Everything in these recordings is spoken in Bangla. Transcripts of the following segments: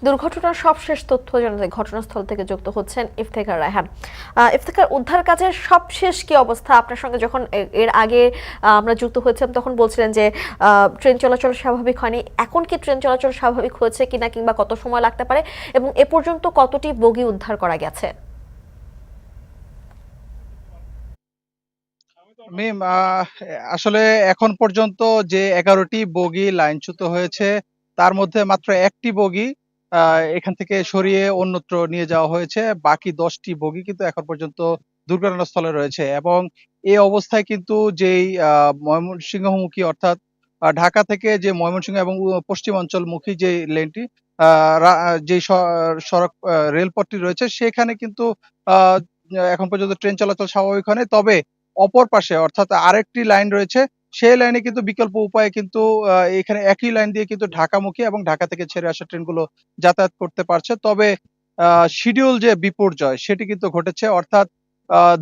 দুর্ঘটনার সবশেষ তথ্য জানাতে ঘটনাস্থল থেকে যুক্ত হচ্ছেন ইফতেখার রায়হান। ইফতেখার, উদ্ধার কাজের সবশেষ কি অবস্থা? আপনার সঙ্গে যখন এর আগে আমরা যুক্ত হয়েছিলাম তখন বলছিলেন যে ট্রেন চলাচল স্বাভাবিক হয়নি। এখন কি ট্রেন চলাচল স্বাভাবিক হয়েছে কিনা, কিংবা কত সময় লাগতে পারে, এবং এ পর্যন্ত কতটি বগি উদ্ধার করা গেছে? মিম আসলে এখন পর্যন্ত যে 11টি বগি লাইনচ্যুত হয়েছে তার মধ্যে মাত্র একটি বগি এখান থেকে সরিয়ে অন্যত্র নিয়ে যাওয়া হয়েছে। বাকি 10টি বগি কিন্তু এখন পর্যন্ত দুর্ঘটনাস্থলে রয়েছে এবং এই অবস্থায় কিন্তু যেই ময়মনসিংহমুখী অর্থাৎ ঢাকা থেকে যে ময়মনসিংহ এবং পশ্চিমাঞ্চলমুখী যে লেনটি যে সড়ক রেলপথটি রয়েছে সেখানে কিন্তু আহ, এখন পর্যন্ত ট্রেন চলাচল স্বাভাবিক হয়নি। তবে অপর পাশে অর্থাৎ আরেকটি লাইন রয়েছে, সেই লাইনে কিন্তু বিকল্প উপায়ে কিন্তু এখানে একই লাইন দিয়ে কিন্তু ঢাকামুখী এবং ঢাকা থেকে ছেড়ে আসা ট্রেনগুলো যাতায়াত করতে পারছে। তবে শিডিউল যে বিপর্যয় সেটি কিন্তু ঘটেছে, অর্থাৎ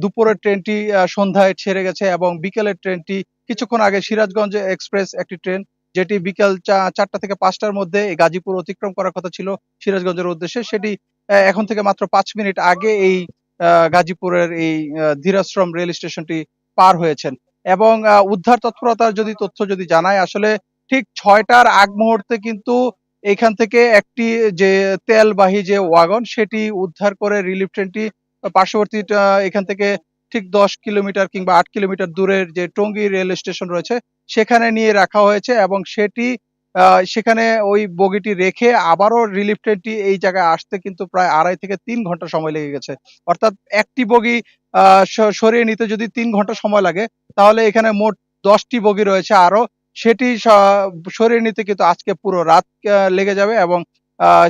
দুপুরের ট্রেনটি সন্ধ্যায় ছেড়ে গেছে এবং বিকেলের ট্রেনটি কিছুক্ষণ আগে সিরাজগঞ্জ এক্সপ্রেস একটি ট্রেন যেটি বিকাল 4টা থেকে 5টার মধ্যে এই গাজীপুর অতিক্রম করার কথা ছিল সিরাজগঞ্জের উদ্দেশ্যে, সেটি এখন থেকে মাত্র 5 মিনিট আগে এই গাজীপুরের এই ধীরাশ্রম রেল স্টেশনটি পার হয়েছেন। এবং উদ্ধার তৎপরতার যদি তথ্য যদি জানায়, আসলে ঠিক 6টার আগ মুহূর্তে কিন্তু এখান থেকে একটি যে তেলবাহী যে ওয়াগন সেটি উদ্ধার করে রিলিফ ট্রেনটি পার্শ্ববর্তী এখান থেকে ঠিক 10 কিলোমিটার কিংবা 8 কিলোমিটার দূরের যে টঙ্গী রেল স্টেশন রয়েছে সেখানে নিয়ে রাখা হয়েছে এবং সেটি সেখানে ওই বগিটি রেখে আবারও রিলিফ ট্রেনটি এই জায়গায় আসতে কিন্তু প্রায় 2.5 থেকে 3 ঘন্টা সময় লেগে গেছে। অর্থাৎ একটি বগি সরিয়ে নিতে যদি 3 ঘন্টা সময় লাগে, তাহলে এখানে মোট 10টি বগি রয়েছে আরো, সেটি সরিয়ে নিতে কিন্তু আজকে পুরো রাত লেগে যাবে এবং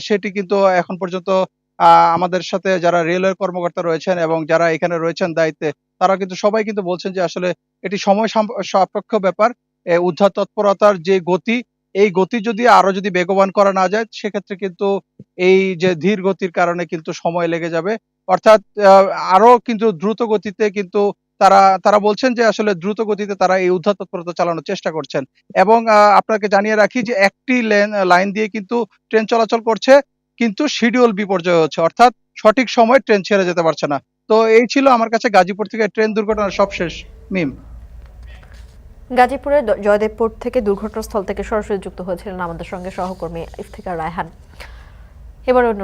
সেটি কিন্তু এখন পর্যন্ত আমাদের সাথে যারা রেলওয়ে কর্মকর্তা রয়েছেন এবং যারা এখানে রয়েছেন দায়িত্বে, তারা কিন্তু সবাই কিন্তু বলছেন যে আসলে এটি সময় সাপেক্ষ ব্যাপার। উদ্ধার তৎপরতার যে গতি, এই গতি যদি আরো যদি বেগবান করা না যায় সেক্ষেত্রে কিন্তু এই যে ধীর গতির কারণে কিন্তু সময় লেগে যাবে। অর্থাৎ আরো কিন্তু দ্রুত গতিতে কিন্তু তারা তারা বলছেন যে আসলে দ্রুত গতিতে তারা এই উদ্ধার তৎপরতা চালানোর চেষ্টা করছেন। এবং আপনাকে জানিয়ে রাখি যে একটি লাইন দিয়ে কিন্তু ট্রেন চলাচল করছে, কিন্তু শিডিউল বিপর্যয় হচ্ছে, অর্থাৎ সঠিক সময়ে ট্রেন ছেড়ে যেতে পারছে না। তো এই ছিল আমার কাছে গাজীপুর থেকে ট্রেন দুর্ঘটনার সবশেষ। মিম। গাজীপুরের জয়দেবপুর থেকে দুর্ঘটনাস্থল থেকে সরাসরি যুক্ত হয়েছিলেন আমাদের সঙ্গে সহকর্মী ইফতেখার রায়হান। এবার অন্য